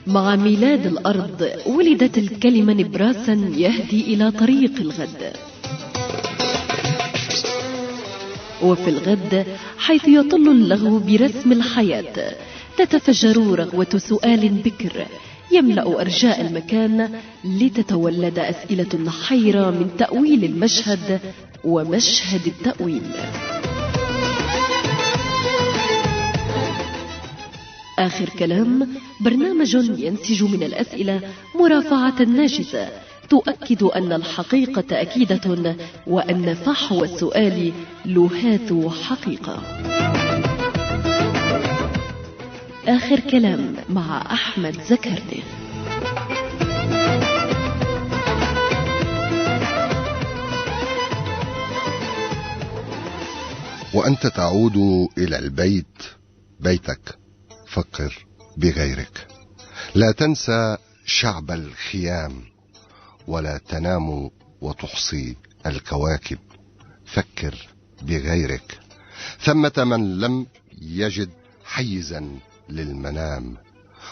مع ميلاد الأرض ولدت الكلمة نبراسا يهدي إلى طريق الغد. وفي الغد حيث يطل اللغو برسم الحياة تتفجر رغوة سؤال بكر يملأ أرجاء المكان لتتولد أسئلة حيرة من تأويل المشهد ومشهد التأويل. آخر كلام برنامج ينسج من الأسئلة مرافعة ناجزة تؤكد أن الحقيقة أكيدة وأن فحوى السؤال لهاث حقيقة. آخر كلام مع أحمد زكرني. وأنت تعود إلى البيت بيتك فكر بغيرك. لا تنسى شعب الخيام ولا تنام وتحصي الكواكب. فكر بغيرك. ثمة من لم يجد حيزا للمنام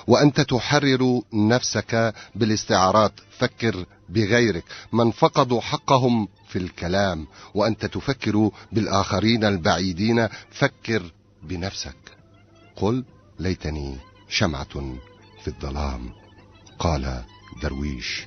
وأنت تحرر نفسك بالاستعارات. فكر بغيرك. من فقدوا حقهم في الكلام وأنت تفكر بالآخرين البعيدين. فكر بنفسك. قل ليتني شمعة في الظلام قال درويش.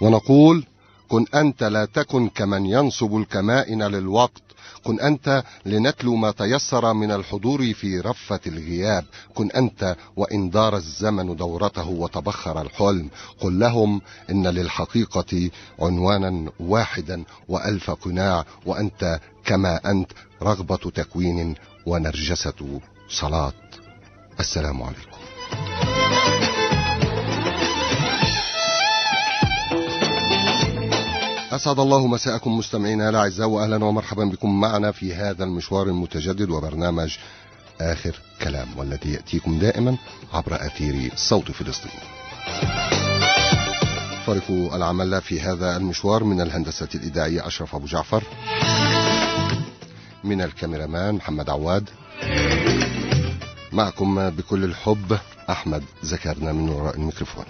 ونقول كن أنت لا تكن كمن ينصب الكمائن للوقت. كن أنت لنتلو ما تيسر من الحضور في رفة الغياب. كن أنت وإن دار الزمن دورته وتبخر الحلم. قل لهم إن للحقيقة عنوانا واحدا وألف قناع وأنت كما أنت رغبة تكوين ونرجسة صلاة. السلام عليكم. أسعد الله مساءكم مستمعينا الأعزاء وأهلا ومرحبا بكم معنا في هذا المشوار المتجدد وبرنامج آخر كلام والذي يأتيكم دائما عبر أثير صوت فلسطين. فريق العمل في هذا المشوار من الهندسة الإذاعية أشرف أبو جعفر، من الكاميرامان محمد عواد، معكم بكل الحب أحمد زكرنا من وراء الميكروفون.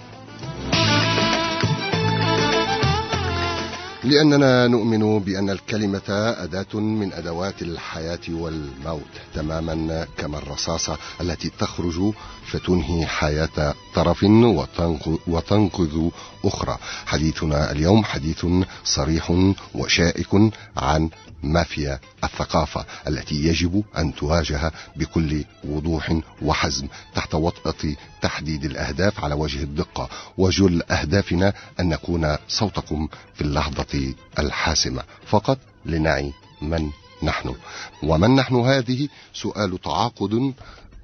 لأننا نؤمن بأن الكلمة أداة من أدوات الحياة والموت تماما كما الرصاصة التي تخرج فتنهي حياة طرف وتنقذ أخرى. حديثنا اليوم حديث صريح وشائك عن مافيا الثقافة التي يجب أن تواجه بكل وضوح وحزم تحت وطأة تحديد الأهداف على وجه الدقة. وجل أهدافنا أن نكون صوتكم في اللحظة الحاسمة فقط لنعي من نحن. ومن نحن هذه سؤال تعاقد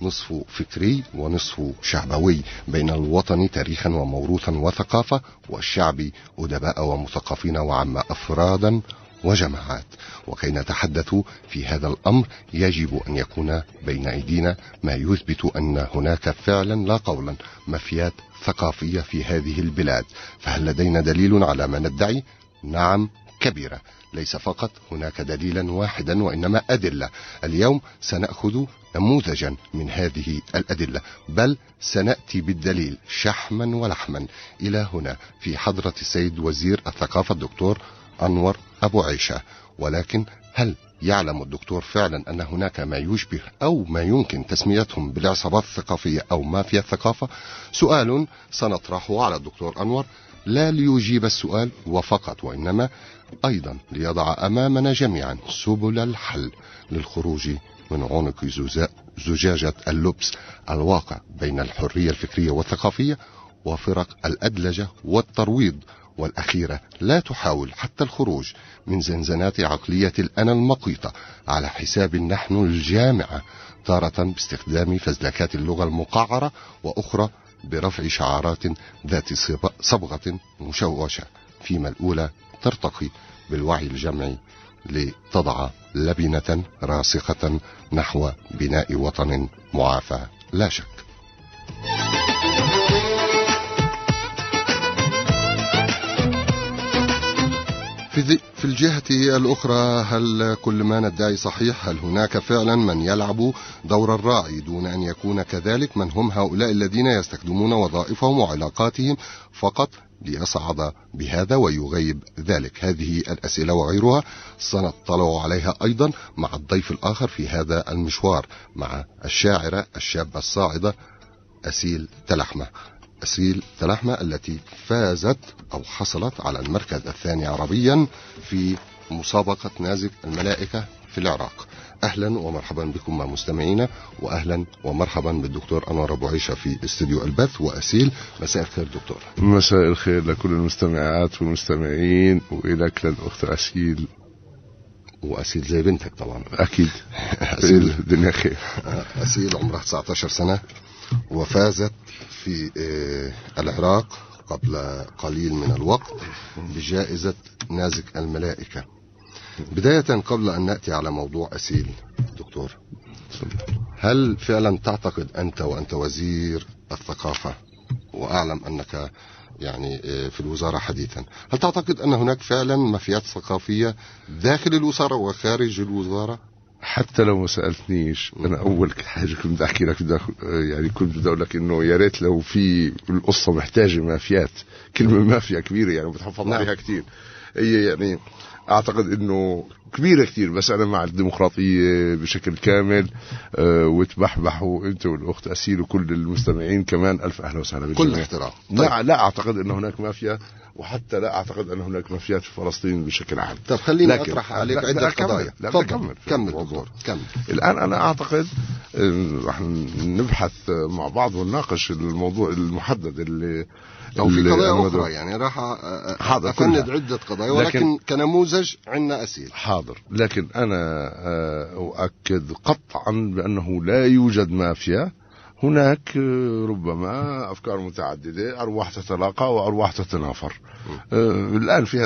نصف فكري ونصف شعبوي بين الوطن تاريخا وموروثا وثقافة والشعب أدباء ومثقفين وعامة أفرادا وجماعات. وكي نتحدث في هذا الأمر يجب أن يكون بين أيدينا ما يثبت أن هناك فعلا لا قولا مافيات ثقافية في هذه البلاد. فهل لدينا دليل على ما ندعي؟ نعم كبيرة. ليس فقط هناك دليلا واحدا وإنما أدلة. اليوم سنأخذ نموذجا من هذه الأدلة، بل سنأتي بالدليل شحما ولحما إلى هنا في حضرة السيد وزير الثقافة الدكتور أنور أبو عيشة. ولكن هل يعلم الدكتور فعلا أن هناك ما يشبه أو ما يمكن تسميتهم بالعصابات الثقافية أو مافيا الثقافة؟ سؤال سنطرحه على الدكتور أنور لا ليجيب السؤال وفقط وإنما أيضا ليضع أمامنا جميعا سبل الحل للخروج من عنق زجاجة اللبس الواقع بين الحرية الفكرية والثقافية وفرق الأدلجة والترويض. والأخيرة لا تحاول حتى الخروج من زنزانات عقلية الأنا المقيتة على حساب النحن الجامعة، تارة باستخدام فزلكات اللغة المقعرة وأخرى برفع شعارات ذات صبغة مشوشة، فيما الأولى ترتقي بالوعي الجمعي لتضع لبنة راسخة نحو بناء وطن معافى لا شك. في الجهة الأخرى، هل كل ما ندعي صحيح؟ هل هناك فعلا من يلعب دور الراعي دون أن يكون كذلك؟ من هم هؤلاء الذين يستخدمون وظائفهم وعلاقاتهم فقط ليصعد بهذا ويغيب ذلك؟ هذه الأسئلة وغيرها سنطلع عليها أيضا مع الضيف الآخر في هذا المشوار، مع الشاعرة الشابة الصاعدة أسيل تلحمة. أسيل تلحمة التي فازت أو حصلت على المركز الثاني عربيا في مسابقة نازك الملائكة في العراق. أهلا ومرحبا بكم مستمعينا، وأهلا ومرحبا بالدكتور أنور أبو عيشة في استوديو البث. وأسيل، مساء الخير دكتور. مساء الخير لكل المستمعات والمستمعين، وإليك للأخت أسيل. وأسيل زي بنتك طبعا. أكيد. أسيل الدنيا خير. أسيل عمرها 19 سنة وفازت في العراق قبل قليل من الوقت بجائزة نازك الملائكة. بداية، قبل أن نأتي على موضوع أسيل دكتور، هل فعلا تعتقد وأنت وزير الثقافة، وأعلم أنك يعني في الوزارة حديثا، هل تعتقد أن هناك فعلا مافيات ثقافية داخل الوزارة وخارج الوزارة؟ حتى لو ما سألتنيش، أنا أول حاجة كنت أحكي لك يعني كنت بدي أقول لك إنه يا ريت لو في القصة محتاجة مافيات. كلمة مافيا كبيرة يعني بتحفظ عليها كتير. هي يعني أعتقد إنه كبيرة كتير، بس أنا مع الديمقراطية بشكل كامل. وتبحبحوا أنت والأخت أسيل وكل المستمعين كمان، ألف أهلا وسهلا بالجميع. كل احترام. لا أعتقد أن هناك مافيا، وحتى لا أعتقد أن هناك مافيات في فلسطين بشكل عام. طب خليني أطرح عليك عدة قضايا. كمل دكتور. الآن أنا أعتقد رح نبحث مع بعض ونناقش الموضوع المحدد اللي أو في قضايا أخرى، يعني راح أفند عدة قضايا، ولكن كنموذج عندنا أسيل. حاضر. لكن أنا أؤكد قطعا بأنه لا يوجد مافيا. هناك ربما أفكار متعددة، أرواح تتلاقى وأرواح تتنافر. الآن في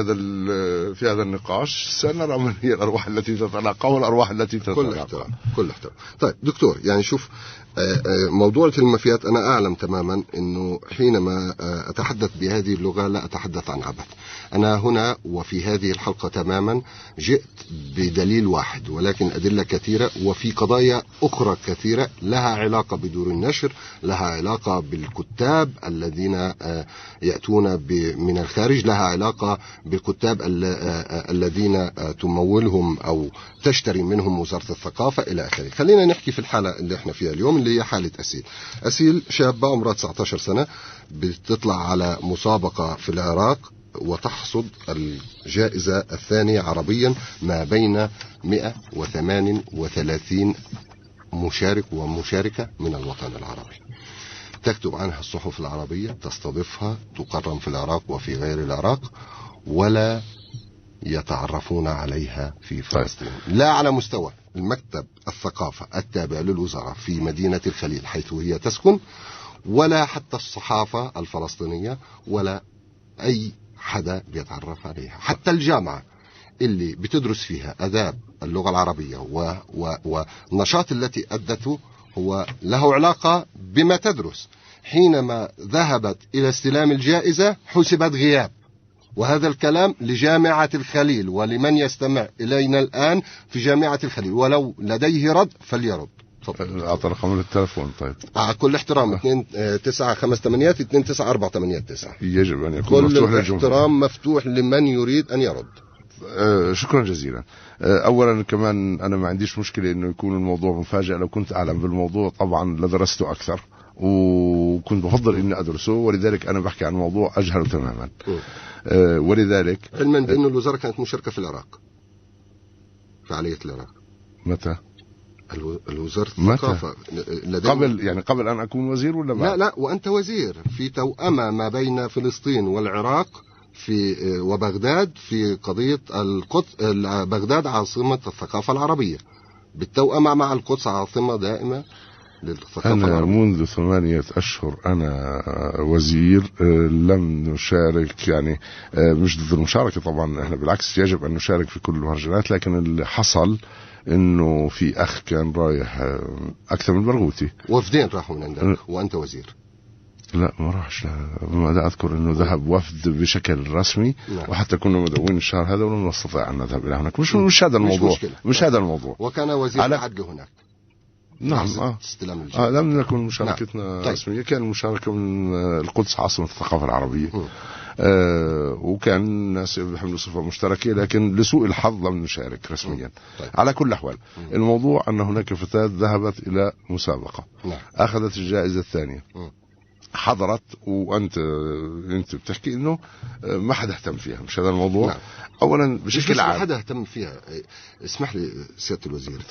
هذا النقاش سنرى من هي الأرواح التي تتلاقى والأرواح التي تتنافر. كل احترام. طيب دكتور، يعني شوف، موضوع المافيات أنا أعلم تماما أنه حينما أتحدث بهذه اللغة لا أتحدث عن عبث. أنا هنا وفي هذه الحلقة تماما جئت بدليل واحد، ولكن أدلة كثيرة، وفي قضايا أخرى كثيرة لها علاقة بدور النشر، لها علاقة بالكتاب الذين يأتون من الخارج، لها علاقة بالكتاب الذين تمولهم أو تشتري منهم وزارة الثقافة إلى آخره. خلينا نحكي في الحالة اللي احنا فيها اليوم، اللي هي حالة أسيل. أسيل شابة عمرها 19 سنة، بتطلع على مسابقة في العراق وتحصد الجائزة الثانية عربيا ما بين 138 مشارك ومشاركة من الوطن العربي. تكتب عنها الصحف العربية، تستضيفها، تقرم في العراق وفي غير العراق، ولا يتعرفون عليها في فلسطين. لا على مستوى المكتب الثقافة التابع للوزارة في مدينة الخليل حيث هي تسكن، ولا حتى الصحافة الفلسطينية، ولا أي حدا بيتعرف عليها. حتى الجامعة اللي بتدرس فيها آداب اللغة العربية والنشاط التي أدته هو له علاقة بما تدرس، حينما ذهبت إلى استلام الجائزة حسبت غياب. وهذا الكلام لجامعة الخليل ولمن يستمع إلينا الآن في جامعة الخليل، ولو لديه رد فليرد. أعطى رقم التلفون. طيب كل احترام 2958 يجب أن يكون كل مفتوح الاحترام مفتوح لمن يريد أن يرد. شكرا جزيلا. أولا كمان أنا ما عنديش مشكلة إنه يكون الموضوع مفاجئ. لو كنت أعلم بالموضوع طبعا لدرسته أكثر، وكنت بفضل إني أدرسه، ولذلك أنا بحكي عن موضوع أجهله تماما. ولذلك علما بأن الوزارة كانت مشاركة في العراق، فعالية العراق. متى؟ الوزارة الثقافة قبل أن أكون وزير ولا بعد؟ لا وأنت وزير في توأمة ما بين فلسطين والعراق في وبغداد في قضية القدس. بغداد عاصمة الثقافة العربية، بالتوأمة مع القدس عاصمة دائمة للثقافة أنا العربية. منذ 8 أشهر أنا وزير، لم نشارك، يعني مش ضد المشاركة طبعا، احنا بالعكس يجب أن نشارك في كل المهرجانات. لكن اللي حصل إنه في أخ كان رايح أكثر من برغوثي، وفدين راحوا من عندك وأنت وزير. لا ما راحش، ما أذكر أنه ذهب وفد بشكل رسمي. نعم. وحتى كنا مدعوين الشهر هذا ولم نستطيع أن نذهب إلى هناك. مش هذا الموضوع، مش هذا الموضوع. وكان وزير العدل هناك. نعم. لم نكن مشاركتنا نعم. رسمية. كان المشاركة من القدس عاصمة الثقافة العربية. وكان الناس بيحملوا صفة مشتركة، لكن لسوء الحظ لم نشارك رسميا. طيب. على كل أحوال الموضوع أن هناك فتاة ذهبت إلى مسابقة. نعم. أخذت الجائزة الثانية. حضرت، وأنت بتحكي إنه ما حدا اهتم فيها. مش هذا الموضوع. نعم. أولا بشكل عام ما حدا اهتم فيها. اسمح لي سيادة الوزير،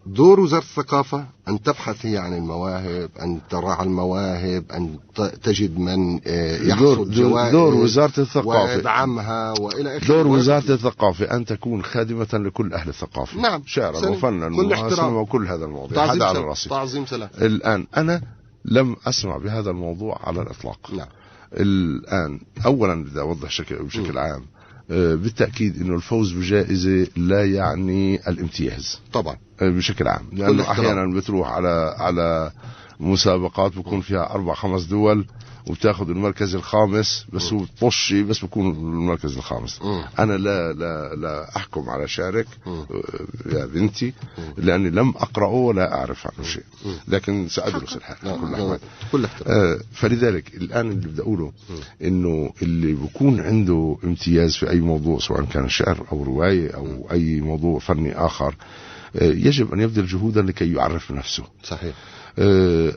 دور وزارة الثقافة أن تبحث هي عن المواهب، أن ترعى المواهب، أن تجد من يحصل جوائز. دور وزارة الثقافة ويدعمها وإلى آخره. دور وزارة الثقافة أن تكون خادمة لكل أهل الثقافة. نعم. شعرا وفنا وسينما وكل هذا الموضوع. هذا على رأسي. تعظيم سلام. الآن أنا لم أسمع بهذا الموضوع على الإطلاق. نعم. الآن أولا بدي أوضح بشكل عام، بالتأكيد إنه الفوز بجائزة لا يعني الامتياز طبعا بشكل عام، لأنه أحيانا بتروح على مسابقات بكون فيها 4-5 دول وبتاخذ المركز الخامس بس، وبتطشي بس بكون المركز الخامس. أنا لا أحكم على شارك يا بنتي، لأني لم أقرأه ولا أعرف عنه شيء، لكن سأدرس الحال كل فلذلك الآن اللي بدي أقوله إنه اللي بكون عنده امتياز في أي موضوع، سواء كان شعر أو رواية أو أي موضوع فني آخر، يجب أن يبذل جهودا لكي يعرف نفسه. صحيح.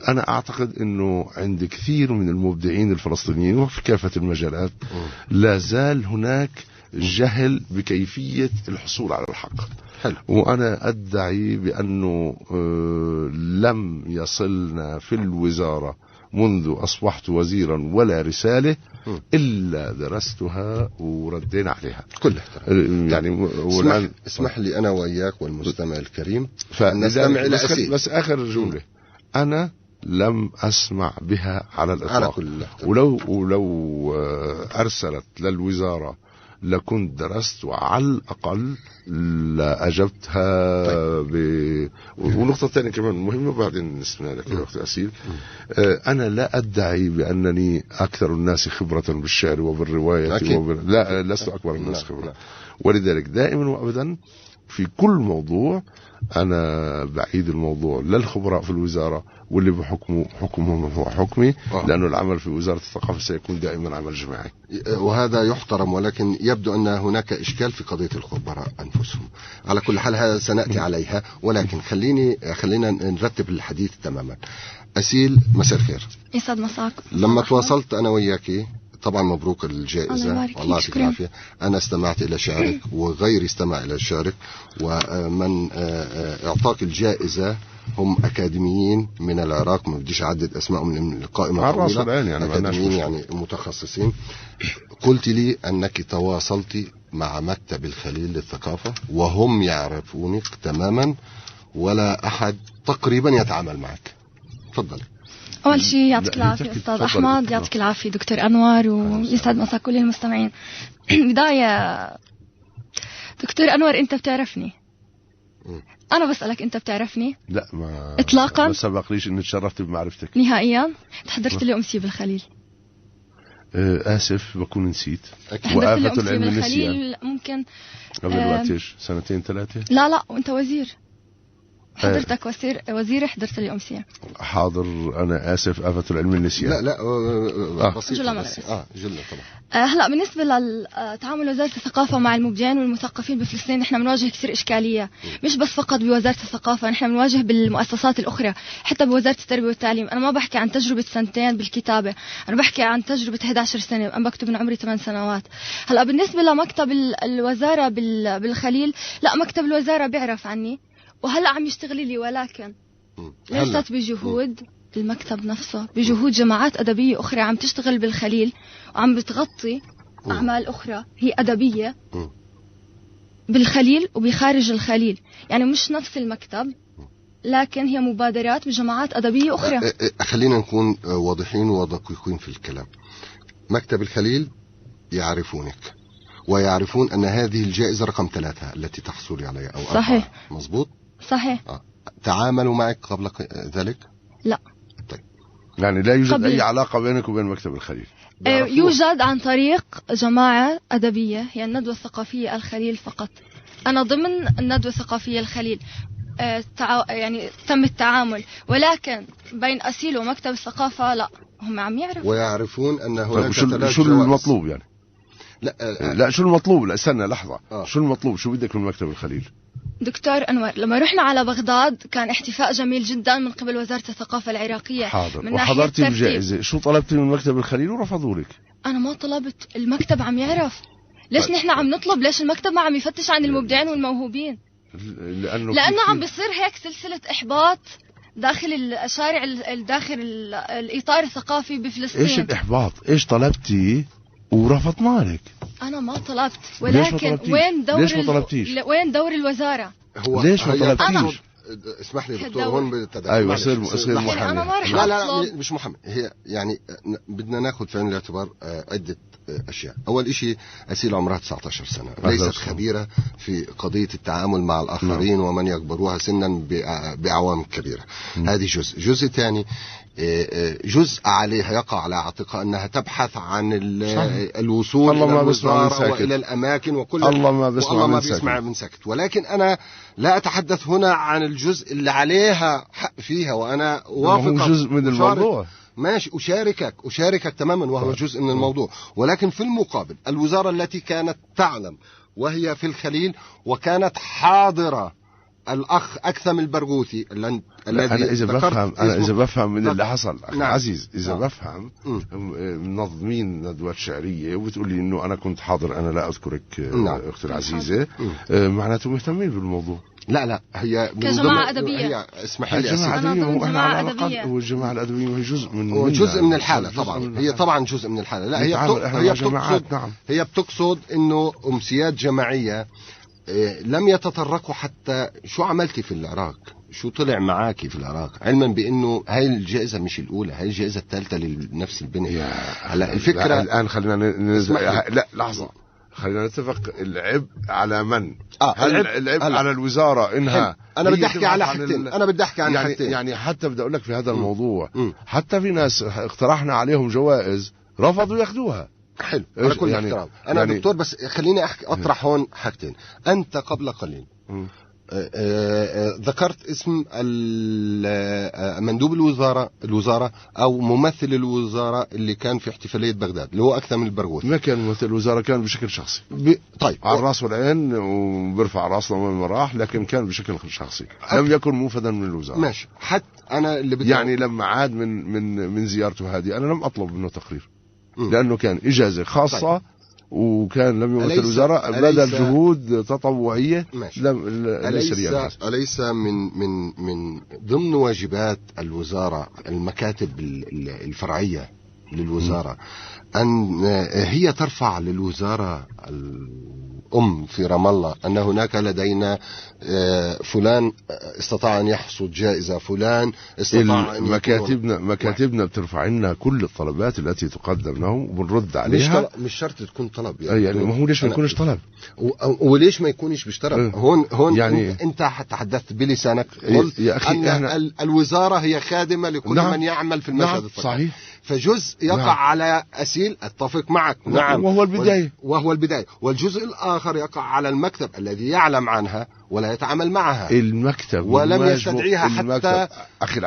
أنا أعتقد أنه عند كثير من المبدعين الفلسطينيين وفي كافة المجالات لا زال هناك جهل بكيفية الحصول على الحق. حلو. وأنا أدعي بأنه لم يصلنا في الوزارة منذ أصبحت وزيرا ولا رسالة إلا درستها وردينا عليها كلها. يعني اسمح لي أنا وإياك والمستمع الكريم نستمع إلى بس آخر جملة، أنا لم أسمع بها على الإطلاق. ولو أرسلت للوزارة لكنت درست وعلى الأقل لأجبتها. طيب. ونقطة ثانية كمان مهمة بعدين نسمع لك يا أخت أسيل. أنا لا أدعي بأنني أكثر الناس خبرة بالشعر وبالرواية لا، لست أكبر الناس خبرة. ولذلك دائما وأبدا في كل موضوع أنا بعيد الموضوع للخبراء في الوزارة، واللي حكمهم هو حكمي، لأنه العمل في وزارة الثقافة سيكون دائما عمل جماعي، وهذا يحترم. ولكن يبدو أن هناك إشكال في قضية الخبراء أنفسهم. على كل حال هذا سنأتي عليها، ولكن خلينا نرتب الحديث تماما. أسيل، مساء الخير. يسعد مساك. لما تواصلت أنا وياكي، طبعا مبروك الجائزة والله يعطيك العافية. أنا استمعت إلى شعرك وغيري استمع إلى شعرك، ومن أعطاك الجائزة هم أكاديميين من العراق، ما بديش أعدد أسمائهم من القائمة طويلة، يعني أكاديميين يعني متخصصين. قلت لي أنك تواصلت مع مكتب الخليل للثقافة وهم يعرفونك تماما ولا أحد تقريبا يتعامل معك. تفضل. أول شيء يعطيك العافية أستاذ أحمد، يعطيك العافية دكتور أنور، ويسعد مساك كل المستمعين. بداية دكتور أنور، أنت بتعرفني؟ أنا بسألك أنت بتعرفني؟ لا، ما إطلاقا. ما سبقليش إني تشرفت بمعرفتك نهائيا. حضرت لي أمسية بالخليل. آسف بكون نسيت. وآفة العلم النسيان ممكن قبل وقتش 2-3. لا وأنت وزير، حضرتك وزير حضرت لي أمسية. حاضر، أنا آسف، آفة العلم النسيان. لا بسيطة جلة طبعا. هلا بالنسبة لتعامل وزارة الثقافة مع المبدعين والمثقفين بفلسطين، نحن بنواجه كثير إشكالية، مش بس فقط بوزارة الثقافة، نحن بنواجه بالمؤسسات الأخرى، حتى بوزارة التربية والتعليم. أنا ما بحكي عن تجربة 2 بالكتابة، أنا بحكي عن تجربة 11 سنة، أنا بكتب من عمري 8 سنوات. هلا بالنسبة لمكتب الوزارة بالخليل، لا، مكتب الوزارة بيعرف عني وهلأ عم يشتغل لي، ولكن ليست بجهود المكتب نفسه، بجهود جماعات أدبية أخرى عم تشتغل بالخليل وعم بتغطي أعمال أخرى هي أدبية بالخليل وبخارج الخليل. يعني مش نفس المكتب، لكن هي مبادرات بجماعات أدبية أخرى. خلينا نكون واضحين ودقيقين في الكلام. مكتب الخليل يعرفونك ويعرفون أن هذه الجائزة رقم 3 التي تحصل عليها أو 4. صحيح. مظبوط. صحيح. تعاملوا معك قبل ذلك؟ لا. طيب يعني لا يوجد أي علاقة بينك وبين مكتب الخليل؟ يوجد عن طريق جماعة أدبية هي الندوة الثقافية الخليل فقط. أنا ضمن الندوة الثقافية الخليل يعني تم التعامل، ولكن بين أسيل ومكتب الثقافة لا، هم عم يعرفوا ويعرفون أن هناك شو المطلوب يعني؟ لا شو المطلوب؟ لا استنى لحظة. شو المطلوب؟ شو بدك من مكتب الخليل؟ دكتور أنور، لما رحنا على بغداد كان احتفاء جميل جدا من قبل وزارة الثقافة العراقية. حاضر. وحضرتي الجائزة، شو طلبتي من مكتب الخليل ورفضوا لك؟ أنا ما طلبت، المكتب عم يعرف. ليش نحن عم نطلب؟ ليش المكتب ما عم يفتش عن المبدعين والموهوبين؟ لأنه عم بيصير هيك سلسلة إحباط داخل الشارع، داخل الإطار الثقافي بفلسطين. إيش الإحباط؟ إيش طلبتي ورفضنا لك؟ أنا ما طلبت، ولكن وين دور الوزارة؟ ليش ما طلبتيش؟ اسمح لي دكتور هون بالتدخل. ايوه صير محمد. لا مش محمد. هي يعني بدنا ناخذ في عين الاعتبار عده اشياء. اول شيء اسيل عمرها 19 سنه، ليست خبيره في قضيه التعامل مع الاخرين ومن يكبروها سنا باعوام كبيره. هذه جزء ثاني، جزء عليها يقع على عاتقها أنها تبحث عن الوصول إلى الوزارة وإلى الأماكن وكل الله ما بيسمع من سكت. ولكن أنا لا أتحدث هنا عن الجزء اللي عليها حق فيها، وأنا وافق جزء من الموضوع. ماشي، أشاركك تماما، وهو جزء من الموضوع. ولكن في المقابل الوزارة التي كانت تعلم وهي في الخليل وكانت حاضرة الأخ أكثم البرغوثي الذي أنا إذا بفهم من اللي حصل أخي عزيز، إذا بفهم منظمين ندوات شعرية وبتقول لي إنه أنا كنت حاضر، أنا لا أذكرك أختي العزيزة، معناته مهتمين بالموضوع. لا هي كجماعة أدبية. هي اسمحي لي، جماعة أدبية. والجماعة الأدبية هي جزء من الحالة طبعا. هي طبعا جزء من الحالة. لا هي بتقصد إنه أمسيات جماعية لم يتطرقوا حتى شو عملتي في العراق، شو طلع معاكي في العراق، علما بأنه هاي الجائزة مش الأولى، هاي الجائزة الثالثة لنفس البنية. هلا الفكرة الآن خلينا لا لحظة، خلينا نتفق. العبء على من؟ العبء على الوزارة إنها. أنا بدي أحكي على حاجتين. أنا بدي أحكي عن حاجتين. يعني حتى بدي أقول لك في هذا الموضوع، حتى في ناس اقترحنا عليهم جوائز رفضوا ياخذوها. حلو، على كل احترام. أنا دكتور بس خليني أطرح هون حاجتين. أنت قبل قليل ذكرت اسم مندوب الوزارة أو ممثل الوزارة اللي كان في احتفالية بغداد، اللي هو أكثم البرغوثي. ما كان ممثل الوزارة، كان بشكل شخصي. طيب، على الرأس والعين وبرفع راسنا من المراح، لكن كان بشكل شخصي، لم يكن موفدا من الوزارة. ماشي. حتى أنا اللي بدي يعني لما عاد من زيارته هذه أنا لم أطلب منه تقرير، لأنه كان إجازة خاصة. طيب. وكان لم يمثل الوزارة، بذل جهود تطوعية. أليس من ضمن واجبات الوزارة المكاتب الفرعية للوزارة أن هي ترفع للوزارة الأم في رام الله أن هناك لدينا فلان استطاع أن يحصد جائزة، فلان استطاع أن مكاتبنا بترفع لنا كل الطلبات التي تقدم لهم وبنرد عليها. مش شرط تكون طلب يعني ما هو ليش ما يكونش طلب، وليش ما يكونش بشطلب. هون يعني أنت تحدثت بلسانك، قلت أن الوزارة هي خادمة لكل من يعمل في المشهد الثقافي. صحيح. فجزء يقع على أسيل، أتفق معك. نعم، وهو البداية. والجزء الآخر يقع على المكتب الذي يعلم عنها ولا يتعامل معها. المكتب ولم يستدعيها حتى. أخي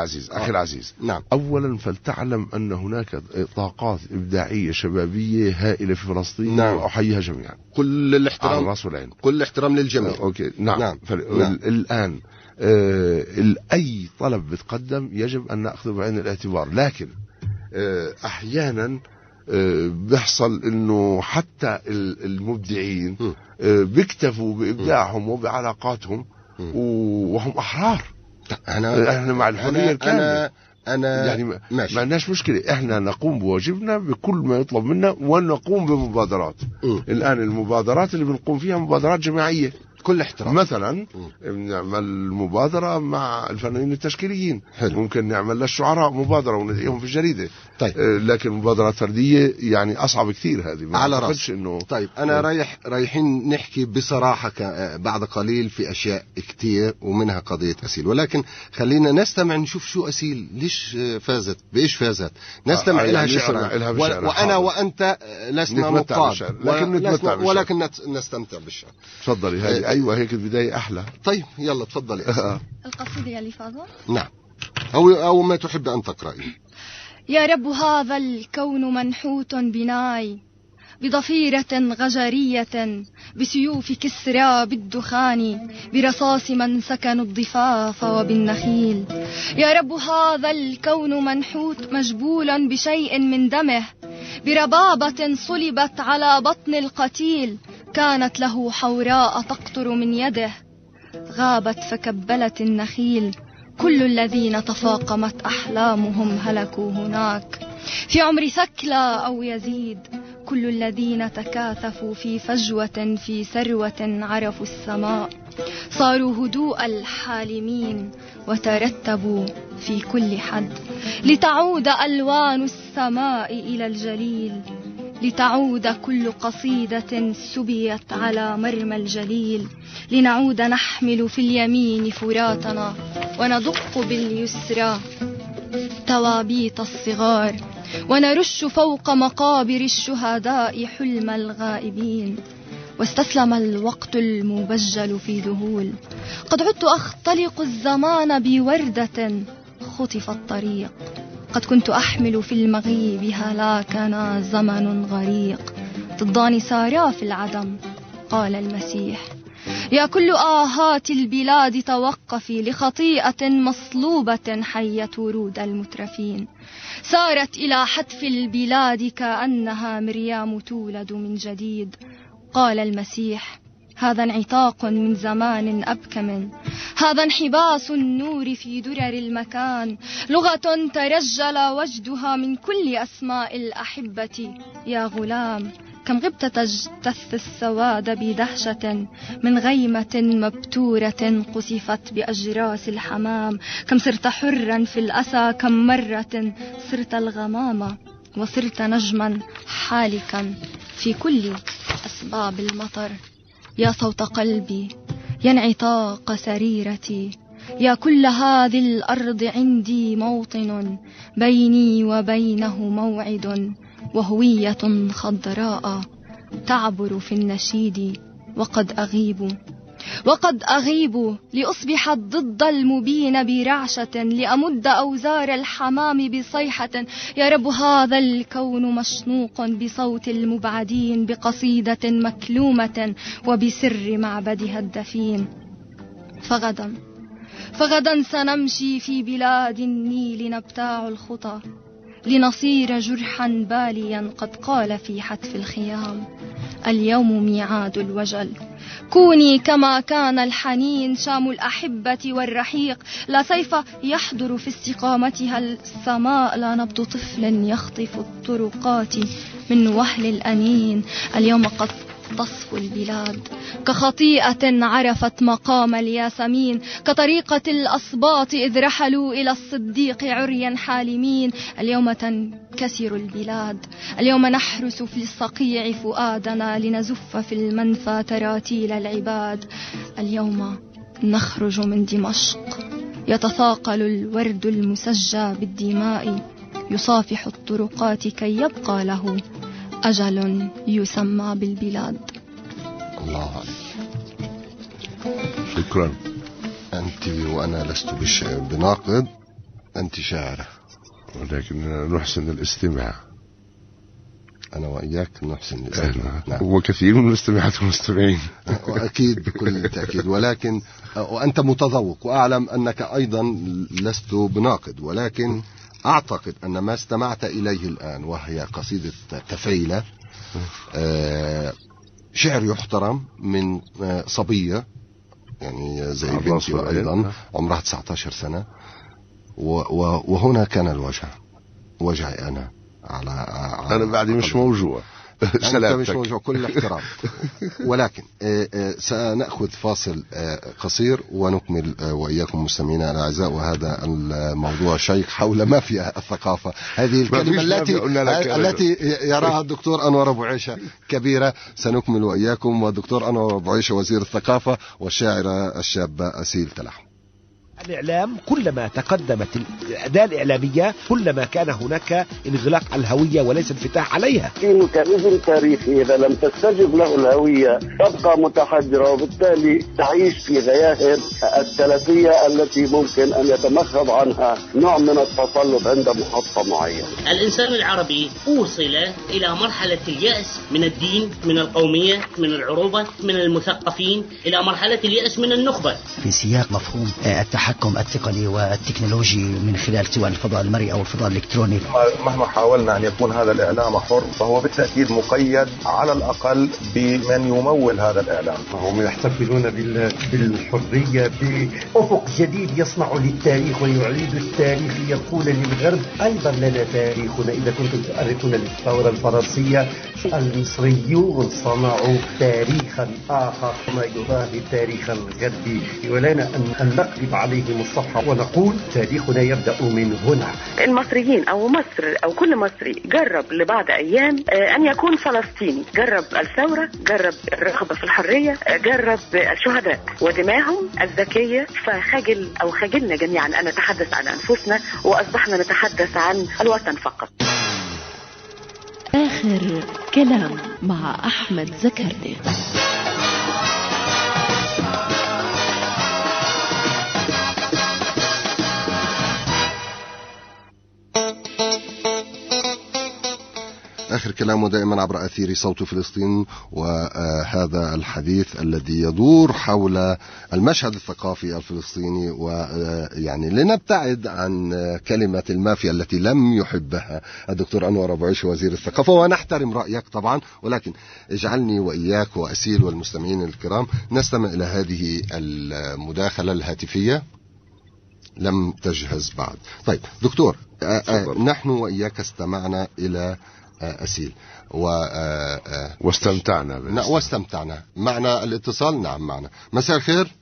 العزيز. نعم. أولا فلتعلم أن هناك طاقات إبداعية شبابية هائلة في فلسطين. نعم. وأحييها جميعا. كل الاحترام على الرأس والعين. كل الاحترام للجميع. أوكي. نعم. الآن أي طلب بتقدم يجب أن نأخذه بعين الاعتبار، لكن أحيانا بيحصل إنه حتى المبدعين بيكتفوا بإبداعهم وبعلاقاتهم وهم أحرار. احنا مع الحرية الكاملة. أنا يعني ما عندناش مشكلة، احنا نقوم بواجبنا بكل ما يطلب منا ونقوم بمبادرات. الآن المبادرات اللي بنقوم فيها مبادرات جماعية. كل احترام. مثلا نعمل مبادرة مع الفنانين التشكيليين. حلو. ممكن نعمل للشعراء مبادرة وندعيهم في الجريدة. طيب. لكن مبادرات فردية يعني أصعب كثير هذه. على رأس. طيب أنا رايحين نحكي بصراحة بعد قليل في أشياء كتير ومنها قضية أسيل، ولكن خلينا نستمع نشوف شو أسيل ليش فازت بإيش فازت، نستمع لها شعرا وأنا وأنت لسنا نقاد ولكن نستمتع بالشعر. تفضلي. هذه أيوة هيك البداية أحلى. طيب يلا تفضلي. القصيدة اللي فاضل. نعم أو ما تحب أن تقرأي. يا رب هذا الكون منحوت بناي بضفيرة غجرية بسيوف كسرى بالدخان برصاص من سكنوا الضفاف وبالنخيل. يا رب هذا الكون منحوت مجبولا بشيء من دمه بربابة صلبت على بطن القتيل كانت له حوراء تقطر من يده غابت فكبلت النخيل. كل الذين تفاقمت أحلامهم هلكوا هناك في عمر ثكلى أو يزيد. كل الذين تكاثفوا في فجوة في ثروة عرفوا السماء صاروا هدوء الحالمين وترتبوا في كل حد لتعود ألوان السماء إلى الجليل. لتعود كل قصيدة سبيت على مرمى الجليل. لنعود نحمل في اليمين فراتنا وندق باليسرى توابيت الصغار ونرش فوق مقابر الشهداء حلم الغائبين. واستسلم الوقت المبجل في ذهول. قد عدت أختلق الزمان بوردة خطف الطريق. قد كنت أحمل في المغيب هلاكنا زمن غريق. ضدان سارا في العدم قال المسيح. يا كل آهات البلاد توقفي لخطيئة مصلوبة حية ورود المترفين. سارت إلى حتف البلاد كأنها مريام تولد من جديد. قال المسيح هذا انعتاق من زمان أبكم. هذا انحباس النور في درر المكان. لغة ترجل وجدها من كل أسماء الأحبة. يا غلام كم غبت تجتث السواد بدهشة من غيمة مبتورة قصفت بأجراس الحمام. كم صرت حرا في الأسى كم مرة صرت الغمامة وصرت نجما حالكا في كل أسباب المطر. يا صوت قلبي يا انعتاق سريرتي. يا كل هذه الأرض عندي موطن بيني وبينه موعد وهوية خضراء تعبر في النشيد. وقد أغيب لأصبح الضد المبين برعشة لأمد أوزار الحمام بصيحة. يا رب هذا الكون مشنوق بصوت المبعدين بقصيدة مكلومة وبسر معبدها الدفين. فغدا سنمشي في بلاد النيل نبتاع الخطى لنصير جرحا باليا قد قال في حتف الخيام. اليوم ميعاد الوجل. كوني كما كان الحنين شام الأحبة والرحيق. لا سيف يحضر في استقامتها السماء لا نبض طفل يخطف الطرقات من وهل الأنين. اليوم قد تصفو البلاد كخطيئة عرفت مقام الياسمين كطريقة الأصباط إذ رحلوا إلى الصديق عريا حالمين. اليوم تنكسر البلاد. اليوم نحرس في الصقيع فؤادنا لنزف في المنفى تراتيل العباد. اليوم نخرج من دمشق يتثاقل الورد المسجى بالدماء يصافح الطرقات كي يبقى له أجل يسمى بالبلاد. الله عليك. شكرا. أنت وأنا لست بناقد، أنت شاعرة، ولكن نحسن الاستماع. أنا وإياك نحسن الاستماع. نعم. وكثير من المستمعات والمستمعين. أكيد بكل تأكيد. ولكن وأنت متذوق وأعلم أنك أيضا لست بناقد، ولكن أعتقد أن ما استمعت إليه الآن وهي قصيدة تفعيلة شعر يحترم من صبية يعني زي بنتي أيضا عمرها 19 سنة. وهنا كان الوجع وجعي أنا على أنا بعدي مش موجوع. أنت مش موجود، كل الاحترام. ولكن سنأخذ فاصل قصير ونكمل وإياكم مستمعينا الأعزاء. وهذا الموضوع شيق حول مافيا الثقافة، هذه الكلمة التي يراها الدكتور أنور أبو عيشة كبيرة. سنكمل وإياكم والدكتور أنور أبو عيشة وزير الثقافة والشاعرة الشابة أسيل تلاحم. الإعلام كلما تقدمت الأداة الإعلامية كلما كان هناك انغلاق على الهوية وليس انفتاح عليها. في ميكانيزم تاريخي إذا لم تستجب له الهوية تبقى متحجرة، وبالتالي تعيش في غياهب السلفية التي ممكن أن يتمخض عنها نوع من التصلب عند محطة معينة. الإنسان العربي أوصل إلى مرحلة اليأس من الدين، من القومية، من العروبة، من المثقفين، إلى مرحلة اليأس من النخبة. في سياق مفهوم التحكم التقني والتكنولوجي من خلال سواء الفضاء المرئي أو الفضاء الإلكتروني. مهما حاولنا أن يكون هذا الإعلام حر فهو بالتأكيد مقيد على الأقل بمن يمول هذا الإعلام. هم يحتفلون بالحرية بأفق جديد يصنع للتاريخ ويعيد التاريخ. يقول للغرب أيضا لنا تاريخنا. إذا كنتم تؤرخون للثورة الفرنسية، المصريون صنعوا تاريخا آخر ما يضاهي التاريخ الغربي، ولنا أن نقلب عليه الصفحة ونقول تاريخنا يبدأ من هنا. المصريين أو مصر أو كل مصري جرب لبعض أيام أن يكون فلسطيني، جرب الثورة، جرب الرغبة في الحرية، جرب الشهداء ودماهم الذكية، فخجل أو خجلنا جميعا أن نتحدث عن أنفسنا وأصبحنا نتحدث عن الوطن فقط. آخر كلام مع أحمد زكرني. آخر كلامه دائما عبر أثير صوت فلسطين، وهذا الحديث الذي يدور حول المشهد الثقافي الفلسطيني، ويعني لنبتعد عن كلمة المافيا التي لم يحبها الدكتور أنور أبو عيشة وزير الثقافة، ونحترم رأيك طبعا، ولكن اجعلني وإياك وأسيل والمستمعين الكرام نستمع إلى هذه المداخلة الهاتفية. لم تجهز بعد. طيب دكتور، نحن وإياك استمعنا إلى أسيل واستمتعنا معنا الاتصال. نعم معنا. مساء الخير.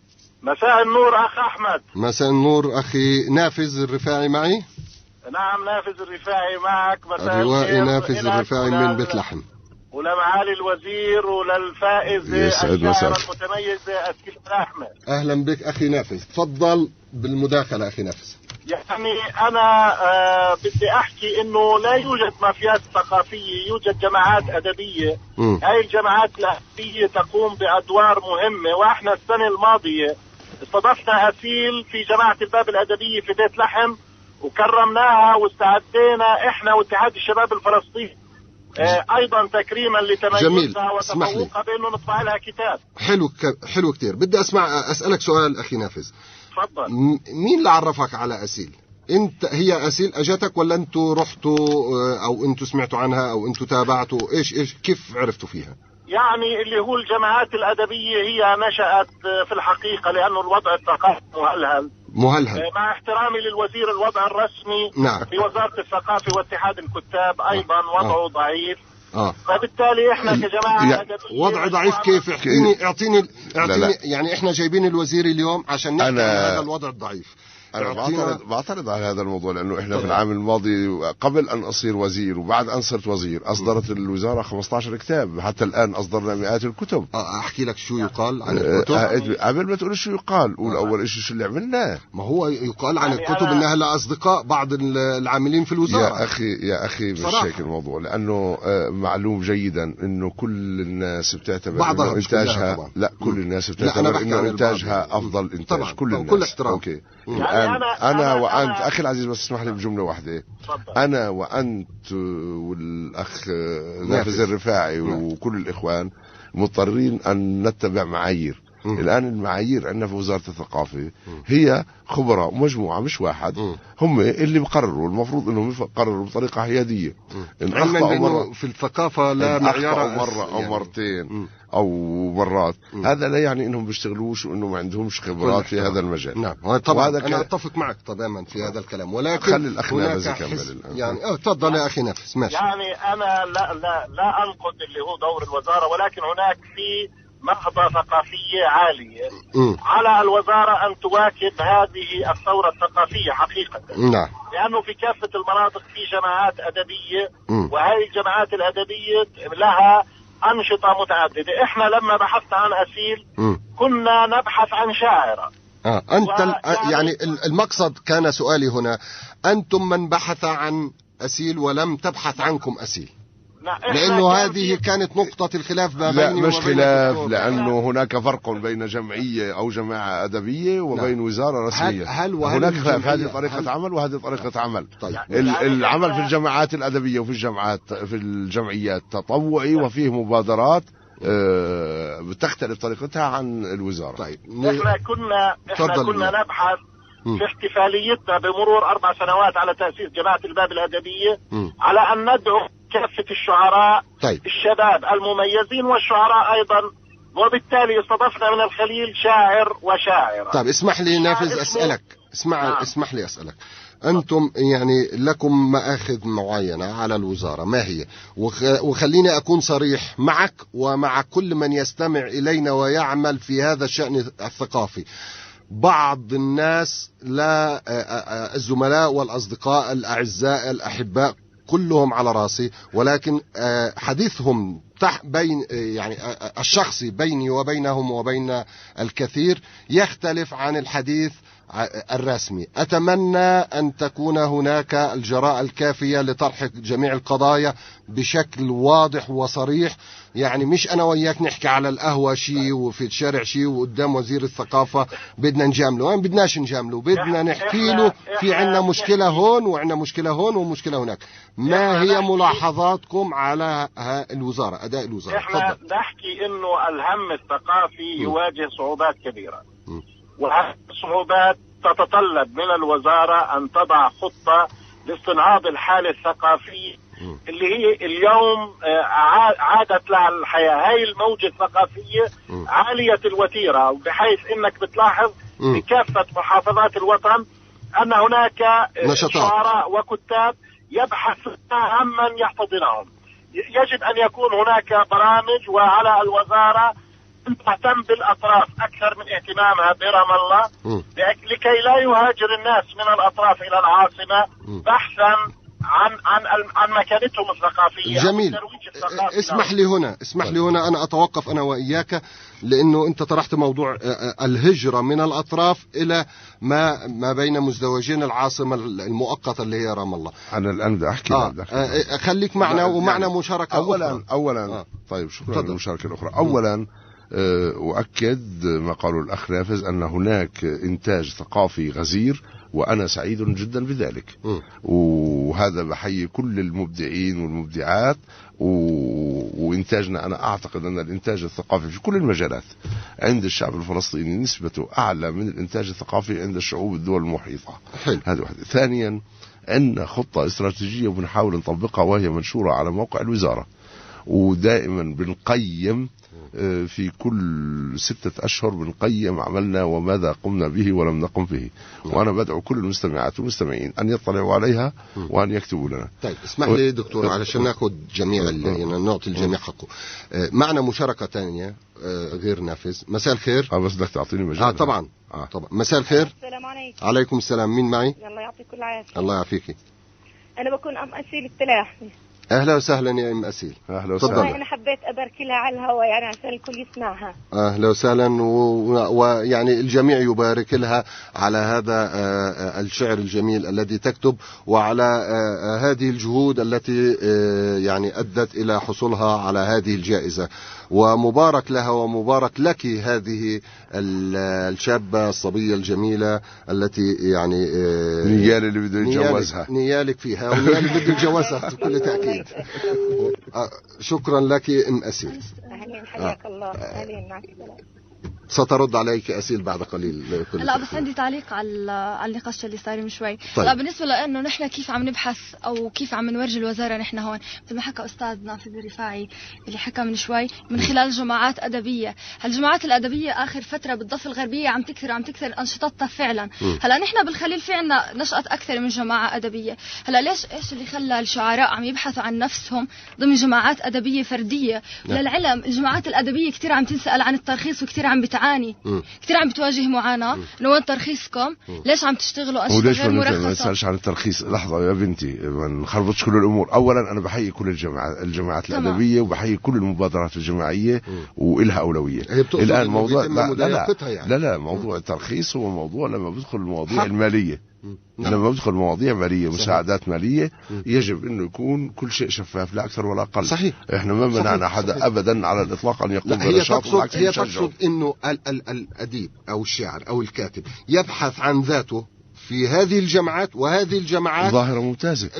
مساء النور أخ أحمد. مساء النور أخي نافذ الرفاعي معي. نعم نافذ الرفاعي معك. مساء الروائي نافذ الرفاعي من بيت لحم. ولمعالي الوزير وللفائز الشاعر المتميز أسيل أحمد. أهلا بك أخي نافذ، تفضل بالمداخلة أخي نافذ. يعني أنا بدي أحكي إنه لا يوجد مافيات ثقافية، يوجد جماعات أدبية. هاي الجماعات الأدبية تقوم بأدوار مهمة، وإحنا السنة الماضية استضفنا أسيل في جماعة الباب الأدبية في بيت لحم، وكرمناها واستعدينا إحنا واتحاد الشباب الفلسطيني أيضا تكريما لتميزها وتفوقها بأنه نطبع لها كتاب. حلو كتير. بدي أسألك سؤال أخي نافذ. تفضل. مين اللي عرفك على أسيل؟ هي أسيل أجتك ولا أنتوا رحتوا أو أنتوا سمعتوا عنها أو أنتوا تابعتوا؟ إيش كيف عرفتوا فيها؟ يعني اللي هو الجماعات الأدبية هي نشأت في الحقيقة لأنه الوضع الثقافي مهلهل. مع احترامي للوزير الوضع الرسمي نعم. في وزارة الثقافة واتحاد الكتاب أيضا وضعه ضعيف. فبالتالي احنا كجماعة أدبية وضع ضعيف كيف؟ اعطيني يعني احنا جايبين الوزير اليوم عشان نحكي عن هذا الوضع الضعيف. أنا بعترض على هذا الموضوع، لأنه إحنا في العام الماضي قبل أن أصير وزير وبعد أن صرت وزير أصدرت الوزارة 15 كتاب، حتى الآن أصدرنا مئات الكتب. أحكي لك شو يقال عن الكتب قبل ما تقول شو يقال، قول أول شيء شو اللي عملناه. ما هو يقال عن الكتب إنها لأصدقاء بعض العاملين في الوزارة. يا أخي مش هيك الموضوع، لأنه معلوم جيدا إنه كل الناس بتعتبر إنه إنتاجها كل الناس بتعتبر إنه إنتاجها أفضل إنتاج. طبعا. كل الناس. كل احترام. أوكي. أنا وأنت أخي العزيز، بس اسمح لي بجملة واحدة. أنا وأنت والأخ نافذ الرفاعي وكل الإخوان مضطرين أن نتبع معايير. الآن المعايير عندنا في وزارة الثقافة هي خبراء، مجموعة مش واحد، هم اللي بقرروا. المفروض انهم يقرروا بطريقة حيادية. إنه في الثقافة لا معيار مرة أو مرتين أو مرات. هذا لا يعني أنهم بيشتغلوش وأنه ما عندهمش خبرات في هذا المجال. نعم طبعا أنا أتفق معك تماما في هذا الكلام، ولكن خلي الأخ نافذ يكمل. يعني تفضل يا أخي نافذ. ماشي. يعني أنا لا أنقد اللي هو دور الوزارة، ولكن هناك في نهضة ثقافية عالية على الوزارة أن تواكب هذه الثورة الثقافية حقيقة. نعم. لأنه في كافة المناطق في جماعات أدبية، وهذه الجماعات الأدبية لها أنشطة متعددة. إحنا لما بحثنا عن أسيل كنا نبحث عن شاعرة. أنت يعني المقصد كان سؤالي هنا، أنتم من بحث عن أسيل ولم تبحث عنكم أسيل، لأنه هذه كانت نقطة الخلاف ما بيني مش خلاف، لأنه هناك فرق بين جمعية أو جماعة أدبية وبين وزارة رسمية. هناك خلاف، هذه طريقة عمل وهذه طريقة عمل. طيب. العمل في الجماعات الأدبية وفي في الجمعيات تطوعي وفيه مبادرات بتختلف طريقتها عن الوزارة. طيب. احنا كنا نبحث في احتفاليتنا بمرور 4 سنوات على تأسيس جماعة الباب الأدبية على أن ندعو كافة الشعراء. طيب. الشباب المميزين والشعراء أيضا، وبالتالي استضفنا من الخليل شاعر وشاعرة. طيب اسمح لي نافذ أسألك، اسمح لي أسألك، أنتم يعني لكم مآخذ معينة على الوزارة، ما هي؟ وخليني أكون صريح معك ومع كل من يستمع إلينا ويعمل في هذا الشأن الثقافي. بعض الناس، لا الزملاء والأصدقاء الأعزاء الأحباء كلهم على راسي، ولكن حديثهم بين يعني الشخصي بيني وبينهم وبين الكثير يختلف عن الحديث الرسمي. أتمنى أن تكون هناك الجراءة الكافية لطرح جميع القضايا بشكل واضح وصريح. يعني مش أنا وياك نحكي على القهوة شيء وفي الشارع شيء وقدام وزير الثقافة بدنا نجامله، ما بدناش نجامله، بدنا نحكي له في عنا مشكلة هون وعنا مشكلة هون ومشكلة هناك. ما هي ملاحظاتكم على الوزارة، أداء الوزارة؟ احنا نحكي إنه الهم الثقافي يواجه صعوبات كبيرة، وهذه الصعوبات تتطلب من الوزارة أن تضع خطة لاستنهاض الحالة الثقافية اللي هي اليوم عادت لها الحياة. هاي الموجة الثقافية عالية الوتيرة، بحيث انك بتلاحظ في كافة محافظات الوطن ان هناك شعراء وكتاب يبحثون عن من يحتضنهم. يجب ان يكون هناك برامج، وعلى الوزارة أن تهتم بالأطراف أكثر من اهتمامها برام الله، لكي لا يهاجر الناس من الأطراف إلى العاصمة بحثا عن مكانتهم الثقافية. جميل. اسمح لي هنا أنا أتوقف أنا وإياك، لأنه أنت طرحت موضوع الهجرة من الأطراف إلى ما بين مزدوجين العاصمة المؤقتة اللي هي رام الله. أنا الآن بدي أحكي خليك معنا ومعنا يعني مشاركة أولا طيب شكرا للمشاركة الأخرى. أولا أؤكد ما قاله الأخ نافذ أن هناك إنتاج ثقافي غزير، وأنا سعيد جدا بذلك. وهذا بحيي كل المبدعين والمبدعات وإنتاجنا. أنا أعتقد أن الإنتاج الثقافي في كل المجالات عند الشعب الفلسطيني نسبته أعلى من الإنتاج الثقافي عند الشعوب الدول المحيطة. هذا واحد. ثانيا، عندنا خطة استراتيجية وبنحاول نطبقها، وهي منشورة على موقع الوزارة، ودائما بنقيم في كل 6 أشهر بنقيم عملنا وماذا قمنا به ولم نقم به. وأنا بدعو كل المستمعات والمستمعين أن يطلعوا عليها وأن يكتبوا لنا. طيب اسمح لي دكتور علشان ناخذ جميع يعني نعطي الجميع حقه. معنا مشاركة ثانية غير نافذ. مساء الخير. بس بدك تعطيني مجال. طبعا. مساء الخير. السلام عليكم. عليكم السلام. مين معي؟ الله يعطيك العافية. الله يعافيكي. أنا بكون أم أسيل التلاحمي. أهلا وسهلا يا أم أسيل. أهلا وسهلا. أنا حبيت أبارك لها على الهواء يعني عشان الكل يسمعها. أهلا وسهلا. ويعني الجميع يبارك لها على هذا الشعر الجميل الذي تكتب، وعلى هذه الجهود التي يعني أدت إلى حصولها على هذه الجائزة. ومبارك لها ومبارك لك هذه الشابة الصبية الجميلة التي يعني نيال اللي بده يتجوزها، نيالك فيها ونيال اللي بده يتجوزها بكل تأكيد. شكرا لك أم أسيل. أهلين حياك الله. أهلين معك. سترد عليك أسيل بعد قليل. لا بس عندي تعليق على النقاش اللي صار من شوي. طيب. لا بالنسبة لأنه نحن كيف عم نبحث أو كيف عم نورجي الوزارة نحن هون مثل ما حكى أستاذ نافذ الرفاعي اللي حكى من شوي من خلال جماعات أدبية. هالجماعات الأدبية آخر فترة بالضفة الغربية عم تكثر أنشطتها فعلا. هلا نحن بالخليل في عنا نشأت أكثر من جماعة أدبية. هلا ليش إيش اللي خلى الشعراء عم يبحثوا عن نفسهم ضمن جماعات أدبية فردية؟ للعلم الجماعات الأدبية كثير عم تنسأل عن الترخيص وكثير عم بتعاني، كثير عم بتواجه معاناة. إنه وين ترخيصكم؟ ليش عم تشتغلوا أنشطة غير مرخصة؟ ما نسألش عن الترخيص. لحظة يا بنتي، ما نخربطش كل الأمور. أولا أنا بحيي كل الجماعات الأدبية وبحيي كل المبادرات الجماعية وإلها أولوية. الآن موضوع لا موضوع الترخيص هو موضوع لما بدخل المواضيع المالية. لما بدخل مواضيع مالية مساعدات مالية يجب انه يكون كل شيء شفاف لا اكثر ولا اقل. صحيح. احنا ما منعنا حدا ابدا على الاطلاق ان يقوم بنشاط. هي تقصد انه الاديب او الشاعر او الكاتب يبحث عن ذاته في هذه الجماعات، وهذه الجماعات ظاهرة ممتازة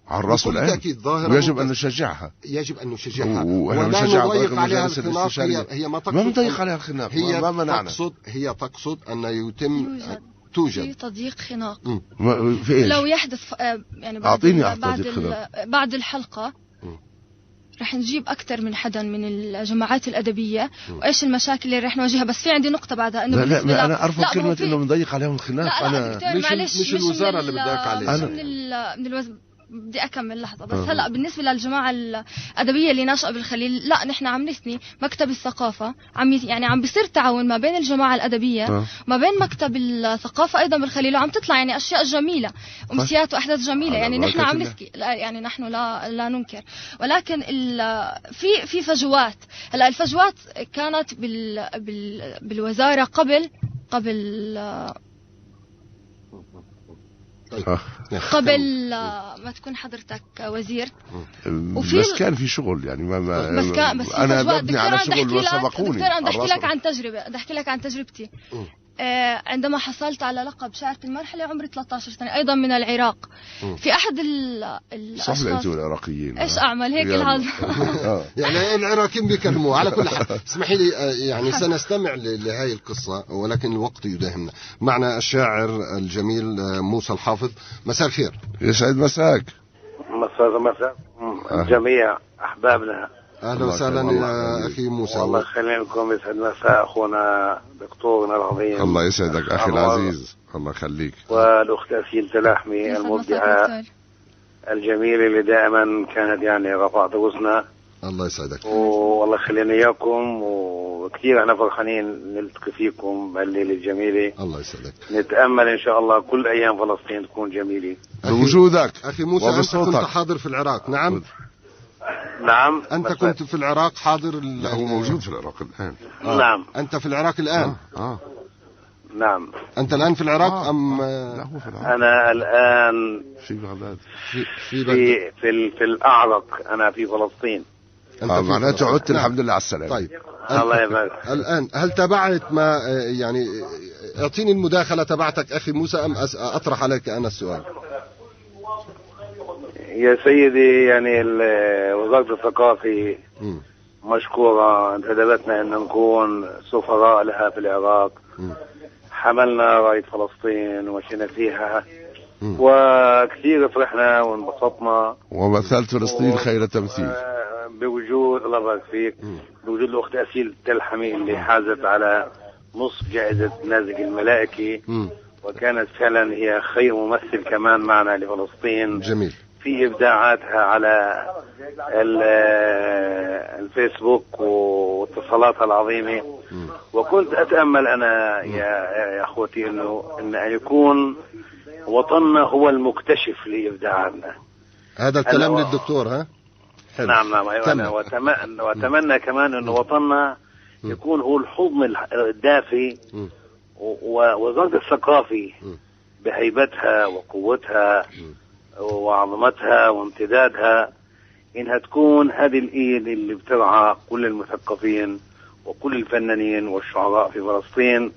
على الرأس والعين، ويجب أن نشجعها. ولا نضيق عليها الخناق. هي ما نضيق عليها الخناق. هي تقصد أن يتم توجد في تضييق خناق. في إيش؟ لو يحدث يعني بعد الحلقة رح نجيب أكثر من حدا من الجماعات الأدبية وإيش المشاكل اللي رح نواجهها. بس في عندي نقطة بعدها إنه لا أنا أرفض كلمة إنه بنضيق عليهم الخناق. أنا مش الوزارة اللي بتضيق عليها. بدي أكمل لحظة بس. هلأ بالنسبة للجماعة الأدبية اللي ناشئة بالخليل، لا نحن عم نثني مكتب الثقافة، عم بيصير تعاون ما بين الجماعة الأدبية وما بين مكتب الثقافة أيضا بالخليل، وعم تطلع يعني أشياء جميلة أمسيات وأحداث جميلة. يعني نحن عم نحكي يعني نحن لا ننكر، ولكن في فجوات. هلأ الفجوات كانت بالوزارة قبل ما تكون حضرتك وزير. بس كان في شغل يعني بس أنا ببني على شغل وسبقوني. دكتور أنا بدي أحكي لك عن تجربتي. عندما حصلت على لقب شاعرة المرحلة عمري 13 سنة أيضا من العراق. في أحد الأشخاص صح أنتوا العراقيين إيش أعمل هيك الهذا يعني العراقيين بيكلموا. على كل حال اسمحي لي يعني سنستمع لهذه القصة ولكن الوقت يداهمنا. معنا الشاعر الجميل موسى الحافظ. مساء الخير. يسعد مساك. مساء جميع أحبابنا. أهلا وسهلا يا أخي موسى. والله خلينكم يسعد مساء أخونا دكتورنا العظيم. الله يسعدك أخي العزيز. الله يخليك. والأخت أسيل تلاحمي المبدعة الجميلة اللي دائما كانت يعني رفعت وزنها. الله يسعدك. والله خلينا إياكم وكثير احنا فرحانين نلتقي فيكم بهالليلة الجميلة. الله يسعدك. نتأمل إن شاء الله كل أيام فلسطين تكون جميلة بوجودك. أخي موسى أنت كنت حاضر في العراق. نعم أنت كنت في العراق حاضر. لا هو موجود في العراق الآن. نعم. أنت في العراق الآن. نعم. أنت الآن في العراق أم؟ لا هو في العراق. أنا الآن في بغداد. في الأعرق. أنا في فلسطين. معناته عدت الحمد لله على السلامة. طيب الله يبارك. الآن هل تابعت ما يعني اعطيني المداخلة تبعتك أخي موسى أم أطرح عليك أنا السؤال؟ يا سيدي يعني وزارة الثقافة مشكورة انتدبتنا أن نكون سفراء لها في العراق. حملنا راية فلسطين ومشينا فيها وكثير فرحنا وانبسطنا ومثلت فلسطين خير تمثيل بوجود الله يبارك فيك بوجود الأخت أسيل تلحمي اللي حازت على نصف جائزة نازك الملائكي وكانت فعلا هي خير ممثل كمان معنا لفلسطين. جميل. في إبداعاتها على الفيسبوك واتصالاتها العظيمة. وكنت أتأمل أنا يا أخوتي أن يكون وطننا هو المكتشف لإبداعاتنا. هذا الكلام للدكتور ها؟ نعم أيوة. وأتمنى كمان أن وطننا يكون هو الحضن الدافي ووزارة الثقافة بهيبتها وقوتها وعظمتها وامتدادها إنها تكون هذه الإيد اللي بترعى كل المثقفين وكل الفنانين والشعراء في فلسطين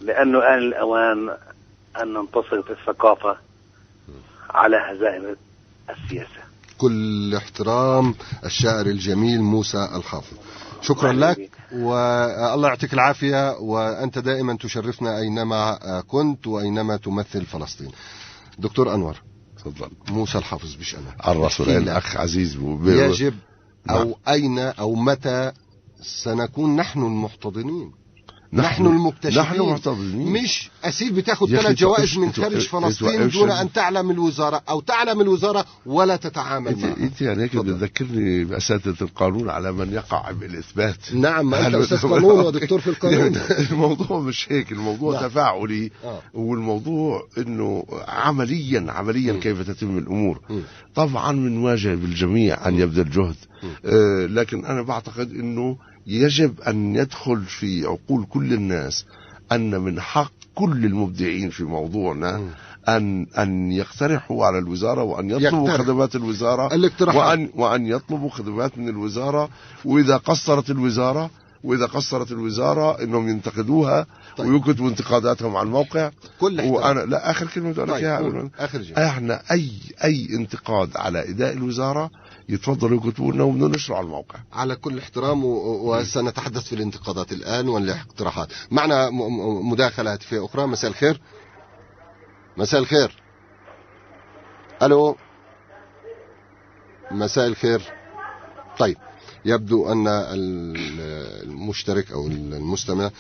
لأنه آن الأوان أن ننتصر في الثقافة على هزائم السياسة. كل احترام الشاعر الجميل موسى الحافظ. شكرا لك والله يعطيك العافية، وأنت دائما تشرفنا أينما كنت وأينما تمثل فلسطين. دكتور أنور تفضل. موسى الحافظ مش أنا على الرسول الأخ عزيز يجب أو أين أو متى سنكون نحن المحتضنين، نحن المكتشفين، نحن محتضنين، مش أسيل بتاخد 3 جوائز من خارج فلسطين دون أن تعلم الوزارة أو تعلم الوزارة ولا تتعامل معها. انت يعني هيك بتذكرني بأساتذة القانون على من يقع بالإثبات. نعم أنت أستاذ قانون ودكتور في القانون. الموضوع مش هيك، الموضوع تفاعلي، والموضوع إنه عمليا كيف تتم الأمور. طبعا من واجب الجميع أن يبذل جهد، لكن أنا بعتقد إنه يجب أن يدخل في عقول كل الناس أن من حق كل المبدعين في موضوعنا أن يقترحوا على الوزارة وأن يطلبوا خدمات الوزارة، وأن يطلبوا خدمات من الوزارة، وإذا قصرت الوزارة إنهم ينتقدوها ويكتبوا انتقاداتهم على الموقع. وأنا لا آخر كلمة أقول لك إياها، إحنا أي انتقاد على أداء الوزارة يتفضلوا يكتبوا لنا وننشره على الموقع على كل احترام. وسنتحدث في الانتقادات الآن والاقتراحات. معنا مداخلة هاتفية أخرى. مساء الخير. مساء الخير. ألو مساء الخير. طيب يبدو أن المشترك أو المستمع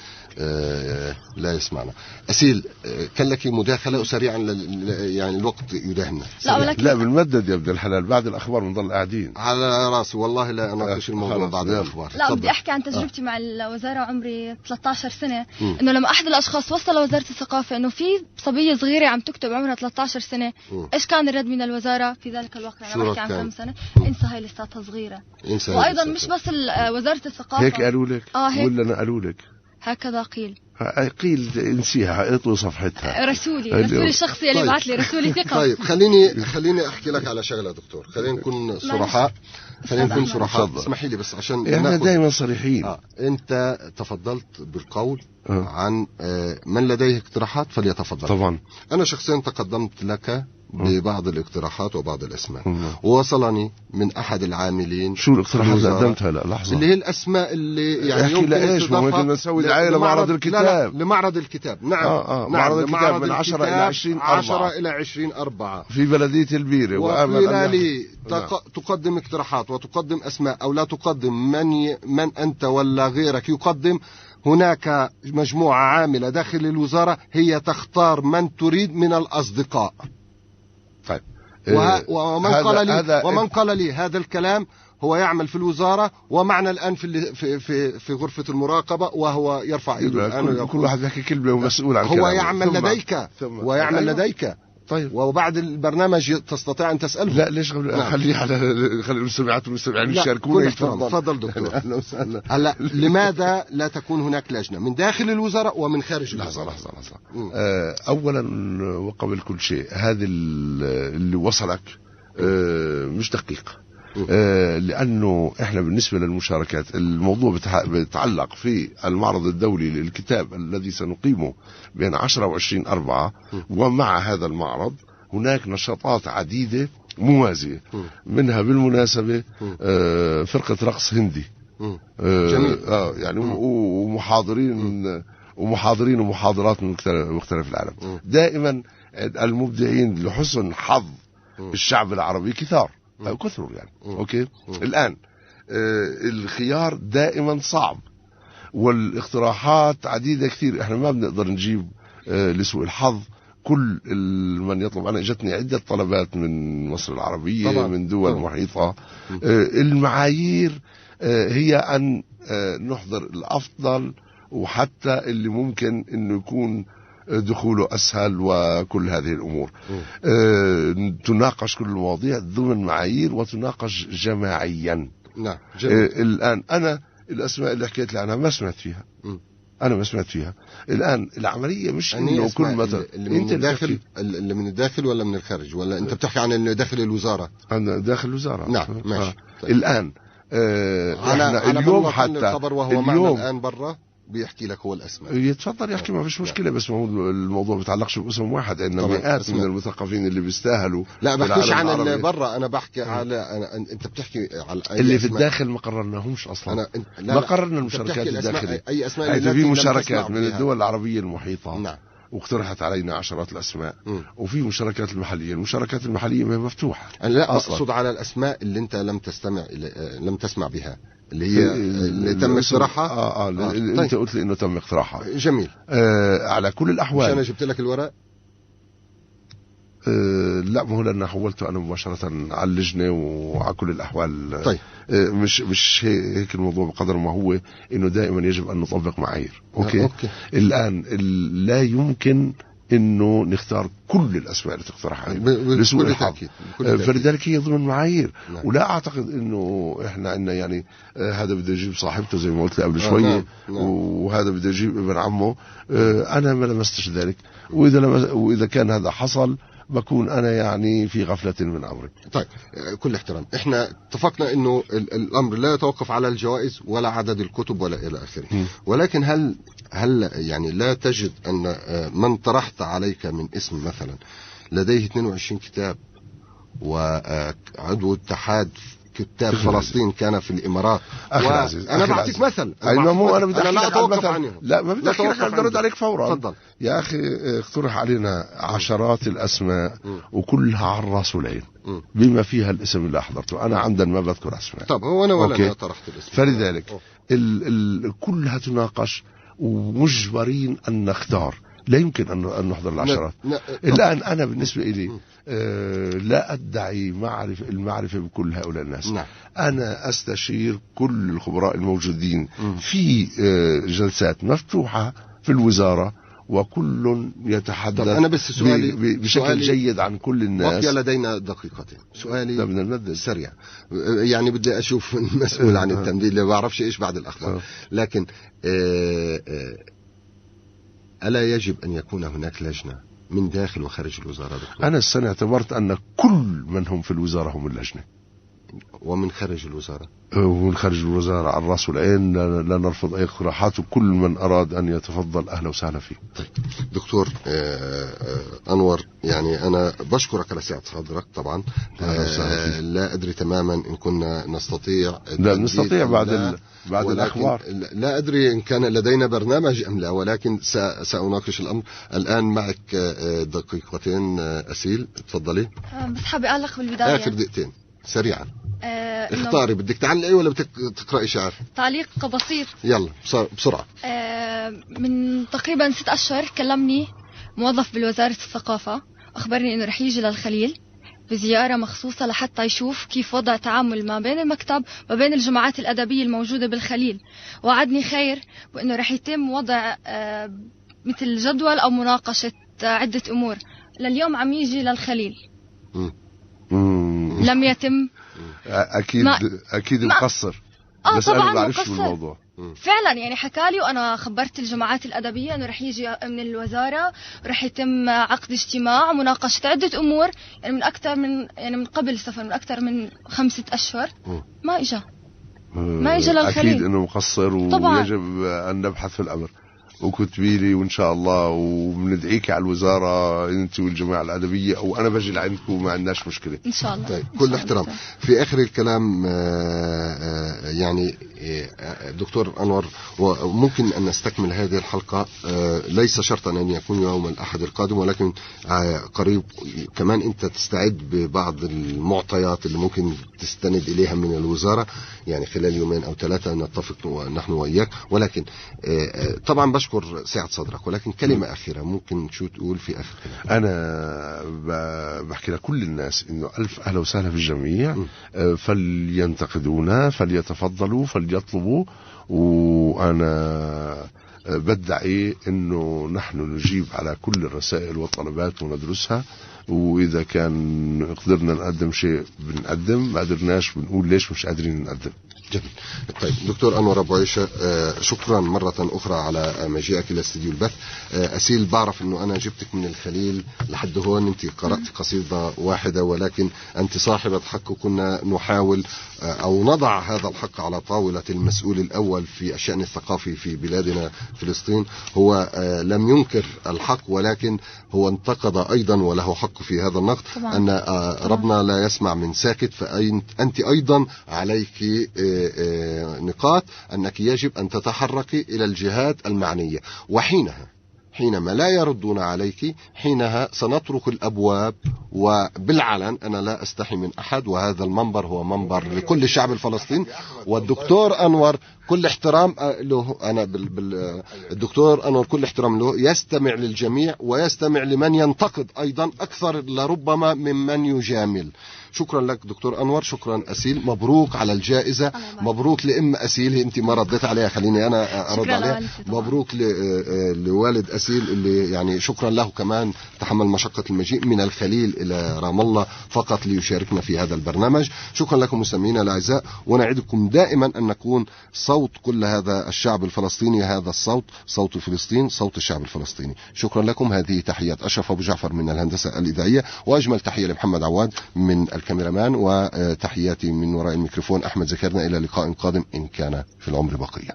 لا يسمعنا. أسيل كان لك مداخلة سريعا يعني الوقت يداهمنا. لا بالمدد يا ابن الحلال، بعد الأخبار بنضل قاعدين على راسي والله لا أناقش الموضوع بعد الأخبار. لا بدي أحكي عن تجربتي مع الوزارة عمري 13 سنة. إنه لما أحد الأشخاص وصل لوزارة الثقافة إنه في صبية صغيرة عم تكتب عمرها 13 سنة، إيش كان الرد من الوزارة في ذلك الوقت؟ أنا بحكي عن كم سنة. انسى هاي لساتها صغيرة. وأيضا مش بس وزارة الثقافة هيك قالوا لك ولا أنا قالوا لك؟ هكذا قيل انسيها، اطوي صفحتها. رسولي الشخصي اللي بعت لي رسولي ثقة. طيب خليني احكي لك على شغله دكتور. خلينا نكون صرحاء. اسمحي لي بس عشان احنا دائما صريحين. انت تفضلت بالقول عن من لديه اقتراحات فليتفضل. طبعا انا شخصيا تقدمت لك ببعض الاقتراحات وبعض الاسماء، ووصلني من احد العاملين. شو الاقتراحات اللي قدمتها؟ لا لحظه، اللي هي الاسماء اللي يعني يمكن لايش ممكن نسوي دعايه لمعرض الكتاب. لمعرض الكتاب. نعم معرض الكتاب من 10 إلى 20/4 في بلدية البيرة. وقيل لي تقدم اقتراحات وتقدم اسماء او لا تقدم، من انت ولا غيرك يقدم. هناك مجموعة عاملة داخل الوزارة هي تختار من تريد من الأصدقاء. طيب ومن قال لي هذا الكلام هو يعمل في الوزارة ومعنا الآن في غرفة المراقبة، وهو يرفع يده الآن. كل واحد يحكي كلمة ومسؤول عن هو يعمل لديك طيب، وبعد البرنامج تستطيع أن تسأله. لا ليش خليه على المستمعات والمستمعين يشاركونا. تفضل دكتور. هلا لماذا لا تكون هناك لجنة من داخل الوزارة ومن خارج الوزارة؟ لحظة. أولا وقبل كل شيء، هذا اللي وصلك مش دقيق. لأنه إحنا بالنسبة للمشاركات الموضوع بيتعلق في المعرض الدولي للكتاب الذي سنقيمه بين 10 و20/4. ومع هذا المعرض هناك نشاطات عديدة موازية، منها بالمناسبة فرقة رقص هندي جميل. يعني ومحاضرين ومحاضرات من مختلف العالم. دائما المبدعين لحسن حظ الشعب العربي كثروا يعني. اوكي الان الخيار دائما صعب والاقتراحات عديدة كثير. احنا ما بنقدر نجيب لسوء الحظ كل من يطلب. انا اجتني عدة طلبات من مصر العربية طبعا. من دول محيطة. المعايير هي ان نحضر الافضل وحتى اللي ممكن انه يكون دخوله أسهل وكل هذه الأمور. تناقش كل المواضيع ضمن معايير وتناقش جماعيا. نعم. الآن أنا الأسماء اللي حكيت لي عنها ما سمعت فيها. أنا ما سمعت فيها. الآن العملية مش إنه كل مثلا اللي من الداخل ولا من الخارج، ولا أنت بتحكي عن اللي داخل الوزارة؟ أنا داخل الوزارة. نعم ماشي. الآن على اليوم حتى الخبر وهو معنا الآن برا. بيحكي لك هو الاسماء. يتفضل يحكي، ما فيش مشكله، بس الموضوع بيتعلقش باسم واحد، انما مئات من المثقفين اللي بيستاهلوا. لا بحكيش عن اللي برا، انا بحكي على انت بتحكي على اللي في الداخل ما قررناهمش اصلا. ما قررنا المشاركات الداخليه. اي اسماء في مشاركات من الدول العربيه المحيطه. نعم. واقترحت علينا عشرات الاسماء. وفي مشاركات المحليه، المشاركات المحليه مفتوحه. أنا لا اقصد على الاسماء اللي انت لم تسمع بها، اللي هي اللي تم اقتراحها. طيب. انت قلت لي انه تم اقتراحها. جميل. على كل الاحوال. مش انا جبت لك الورق؟ لا، ما هو لأن حولته أنا مباشرة على اللجنة وعلى كل الأحوال. طيب. مش هيك الموضوع، بقدر ما هو إنه دائما يجب أن نطبق معايير. أوكي. الآن لا يمكن إنه نختار كل الأسماء اللي تقترح علينا لسوء الحظ، فلذلك هي ضمن معايير. نعم. ولا أعتقد إنه إحنا عندنا يعني هذا بده يجيب صاحبته زي ما قلت قبل شوية. نعم. وهذا بده يجيب ابن عمه. أنا ما لمستش ذلك، وإذا كان هذا حصل بكون أنا يعني في غفلة من أمري. طيب، كل احترام، احنا اتفقنا انه الامر لا يتوقف على الجوائز ولا عدد الكتب ولا الى اخره، ولكن هل يعني لا تجد ان من طرحت عليك من اسم مثلا لديه 22 كتاب وعضو اتحاد كتاب فلسطين كان في الامارات، انا بعطيك مثل. انا بدي لا اتوقف عنهم. لا، ما بدي احكي لك، بدي ارد عليك فورا. تفضل يا اخي. اقترح علينا عشرات الاسماء وكلها على الراس والعين، بما فيها الاسم اللي احضرته. انا عمدا ما بذكر اسماء. طب هو انا ولا أنا طرحت الاسم، فلذلك كلها تناقش ومجبرين ان نختار. لا يمكن أن نحضر العشرات. الآن أنا بالنسبة إلي لا أدعي المعرفة بكل هؤلاء الناس. نعم. أنا أستشير كل الخبراء الموجودين في جلسات مفتوحة في الوزارة، وكل يتحدث أنا بس بشكل جيد عن كل الناس. بقي لدينا دقيقتين. سؤالي سريع، يعني بدي أشوف المسؤول عن التمديد اللي بعرفش إيش بعد الأخبار، لكن ألا يجب أن يكون هناك لجنة من داخل وخارج الوزارة دكتور؟ أنا السنة اعتبرت أن كل من هم في الوزارة هم اللجنة. ومن خارج الوزارة؟ ومن خارج الوزارة على الرأس والعين، لا نرفض أي اقتراحات، وكل من أراد أن يتفضل أهلا وسهلا فيه. طيب دكتور أنور، يعني أنا بشكرك على سعة صدرك طبعا. لا أدري تماما إن كنا نستطيع. لا نستطيع بعد الأخبار. لا أدري إن كان لدينا برنامج أم لا، ولكن سأناقش الأمر. الآن معك دقيقتين أسيل، تفضلي. بس حابة أعلق بالبداية آخر دقيقتين سريعا. اختاري، بدك تعلقي ولا بدك تقرأي شعر؟ تعليق بسيط. يلا بسرعة. من تقريبا 6 أشهر كلمني موظف بالوزارة الثقافة، أخبرني إنه رح يجي للخليل بزيارة مخصوصة لحتى يشوف كيف وضع تعامل ما بين المكتب وبين الجماعات الأدبية الموجودة بالخليل. وعدني خير وإنه رح يتم وضع مثل جدول أو مناقشة عدة أمور. لليوم عم يجي للخليل. لم يتم. أكيد مقصر. طبعا مقصر فعلا، يعني حكالي وأنا خبرت الجماعات الأدبية أنه رح يجي من الوزارة، ورح يتم عقد اجتماع مناقشة عدة أمور، يعني من قبل السفر من أكثر من 5 أشهر. ما إجا للخليل. أكيد أنه مقصر، ويجب أن نبحث في الأمر. وكتبي لي وإن شاء الله، وبندعيك على الوزارة أنت والجماعة الأدبية، أو أنا بجي لعندكم وما عندناش مشكلة إن شاء الله. طيب، كل احترام. في آخر الكلام يعني دكتور أنور، وممكن أن نستكمل هذه الحلقة ليس شرطا أن يكون يوم الأحد القادم، ولكن قريب كمان أنت تستعد ببعض المعطيات اللي ممكن تستند إليها من الوزارة، يعني خلال 2 أو 3 نتفق نحن وإياك. ولكن طبعا بشكر سعة صدرك، ولكن كلمة أخيرة ممكن شو تقول في آخر كلام؟ أنا بحكي لكل الناس إنه ألف أهلا وسهلا في الجميع. فلينتقدونا، فليتفضلوا، فليطلبوا. وأنا بدعي إنه نحن نجيب على كل الرسائل والطلبات وندرسها، وإذا كان قدرنا نقدم شيء بنقدم، ما قدرناش بنقول ليش مش قادرين نقدم. جميل. طيب دكتور أنور أبو عيشة، شكرا مرة أخرى على مجيئك إلى استديو البث. أسيل، بعرف أنه أنا جبتك من الخليل لحد هون، أنت قرأت قصيدة واحدة ولكن أنت صاحبة حق، وكنا نحاول أو نضع هذا الحق على طاولة المسؤول الأول في الشأن الثقافي في بلادنا فلسطين. هو لم ينكر الحق ولكن هو انتقد أيضا، وله حق في هذا النقد، أن ربنا لا يسمع من ساكت. فأنت أيضا عليك نقاط أنك يجب أن تتحركي إلى الجهات المعنية، حينما لا يردون عليك، حينها سنطرق الأبواب وبالعلن. أنا لا أستحي من أحد، وهذا المنبر هو منبر لكل الشعب الفلسطيني. والدكتور أنور كل احترام له، أنا الدكتور أنور كل احترام له، يستمع للجميع ويستمع لمن ينتقد أيضا أكثر لربما ممن يجامل. شكرا لك دكتور أنور، شكرا أسيل، مبروك على الجائزة، مبروك لأم أسيل، أنت ما رديت عليها، خليني أنا أرد عليها. مبروك لوالد أسيل اللي يعني شكرا له كمان تحمل مشقة المجيء من الخليل إلى رام الله فقط ليشاركنا في هذا البرنامج. شكرا لكم مستمعينا الأعزاء، ونعدكم دائما أن نكون صوت كل هذا الشعب الفلسطيني. هذا الصوت صوت فلسطين، صوت الشعب الفلسطيني. شكرا لكم. هذه تحيات أشرف أبو جعفر من الهندسة الإذاعية، وأجمل تحية لمحمد عواد من الكاميرامان، وتحياتي من وراء الميكروفون أحمد زكرنا. إلى لقاء قادم إن كان في العمر بقية.